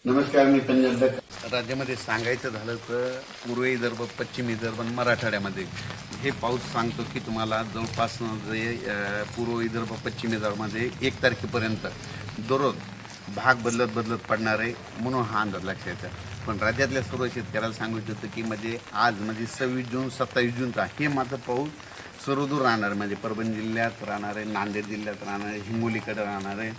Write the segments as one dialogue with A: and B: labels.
A: नमस्कार, मी पंजाब राज्यामध्ये सांगायचं झालं तर पूर्व विदर्भ, पश्चिम विदर्भ आणि मराठवाड्यामध्ये हे पाऊस सांगतो की तुम्हाला जवळपास पूर्व विदर्भ, पश्चिम विदर्भामध्ये 1 तारखेपर्यंत दररोज भाग बदलत पडणार आहे, म्हणून हा अंदाज लक्षात येतो. पण राज्यातल्या सर्व शेतकऱ्याला सांगू इच्छितो की आज 26 जून 27 जूनचा हे मात्र पाऊस सर्वदूर राहणार, परभणी जिल्ह्यात राहणार आहे, नांदेड जिल्ह्यात राहणार आहे, हिंगोलीकडे राहणार आहे,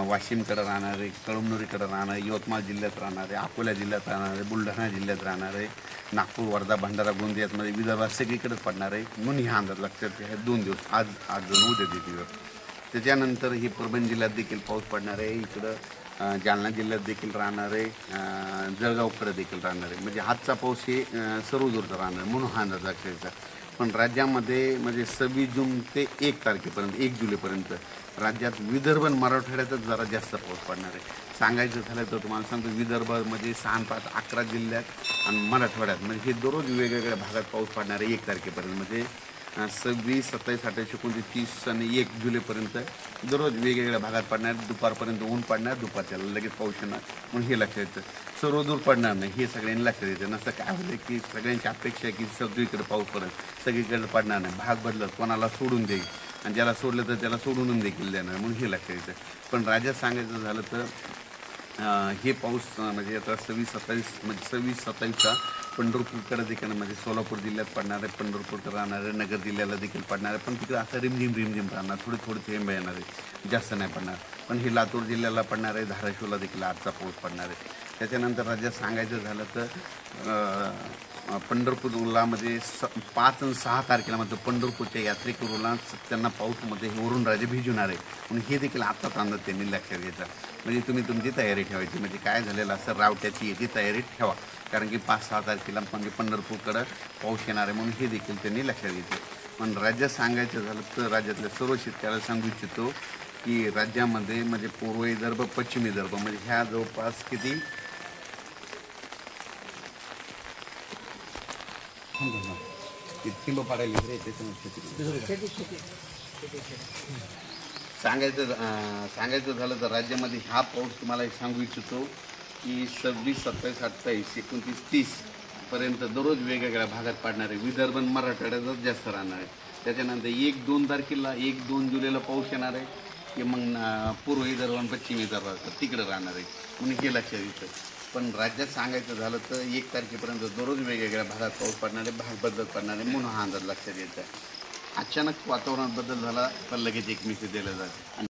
A: वाशिमकडे राहणार आहे, कळमनुरीकडे राहणार आहे, यवतमाळ जिल्ह्यात राहणार आहे, अकोला जिल्ह्यात राहणार आहे, बुलढाणा जिल्ह्यात राहणार आहे, नागपूर, वर्धा, भंडारा, गोंदियामध्ये विदर्भात सगळीकडेच पडणार आहे. म्हणून हा अंदाज लक्षात हे 2 दिवस आज उद्या दिवस. त्याच्यानंतर ही परभणी जिल्ह्यात देखील पाऊस पडणार आहे, इकडं जालना जिल्ह्यात देखील राहणार आहे, जळगावकडे देखील राहणार आहे. आजचा पाऊस हे सर्वदूरचा राहणार आहे, म्हणून हा अंदाज लक्षात येतो. पण राज्यामध्ये 26 जून ते 1 तारखेपर्यंत, 1 जुलैपर्यंत राज्यात विदर्भ आणि मराठवाड्यातच जरा जास्त पाऊस पडणार आहे. सांगायचं झालं तर तुम्हाला सांगतो, विदर्भामध्ये 6, 5, 11 जिल्ह्यात आणि मराठवाड्यात हे दररोज वेगवेगळ्या भागात पाऊस पडणार आहे 1 तारखेपर्यंत. 26, 27, 28, 29, 30 आणि 1 जुलैपर्यंत दररोज वेगवेगळ्या भागात पडणार. दुपारपर्यंत ऊन पडणार, दुपारच्याला लगेच पाऊस येणार, म्हणून हे लक्षात येतं. सर्वदूर पडणार नाही, हे सगळ्यांनी लक्षात येतं. नसतं काय होतं की सगळ्यांची अपेक्षा आहे की सगळीकडे पाऊस पडेल, सगळीकडे पडणार नाही, भाग बदलत कोणाला सोडून देईल आणि ज्याला सोडलं तर त्याला सोडून देखील देणार, म्हणून हे लक्षात येतं. पण राज्यात सांगायचं झालं तर हे पाऊस आता 26, 27चा पंढरपूरकडे देखील सोलापूर जिल्ह्यात पडणार आहे, पंढरपूरकडे राहणार आहे, नगर जिल्ह्याला देखील पडणार आहे. पण तिकडे असं रिमझिम राहणार, थोडे थेंब येणार आहे, जास्त नाही पडणार. पण हे लातूर जिल्ह्याला पडणार आहे, धाराशिवला देखील आजचा पाऊस पडणार आहे. त्याच्यानंतर राज्यात सांगायचं झालं तर पंढरपूरला 5 आणि 6 तारखेला पंढरपूरच्या यात्रेकरूला त्यांना पाऊसमध्ये वरून राजे भिजवणार आहे, म्हणून हे देखील आत्ताच अंदाज त्यांनी लक्षात घेतला. तुम्ही तुमची तयारी ठेवायची, काय झालेलं असं रावट्याची याची तयारी ठेवा, कारण की 5, 6 तारखेला पंढरपूरकडं पाऊस येणार आहे, म्हणून हे देखील त्यांनी लक्षात घेतलं. पण राज्यात सांगायचं झालं तर राज्यातल्या सर्व शेतकऱ्याला सांगू इच्छितो की राज्यामध्ये पूर्व विदर्भ, पश्चिम विदर्भ ह्या जवळपास किती किंब पाडायला सांगायचं झालं तर राज्यामध्ये हा पाऊस तुम्हाला सांगू इच्छितो की 26, 27, 28, 29, 30 पर्यंत दररोज वेगवेगळ्या भागात पडणार आहे. विदर्भ आणि मराठवाड्यातच जास्त राहणार आहे. त्याच्यानंतर 1, 2 तारखेला 1, 2 जुलैला पाऊस येणार आहे की पूर्व विदर्भ आणि पश्चिम विदर्भात तिकडे राहणार आहे, म्हणून हे लक्षात येतं. पण राज्यात सांगायचं झालं तर 1 तारखेपर्यंत दररोज वेगवेगळ्या भागात पाऊस पडणार आहे, भाग बदलत पडणार आहे, म्हणून हा अंदाज लक्षात येतं. अचानक वातावरणात बदल झाला तर लगेच एक मेसेज दिला जाते.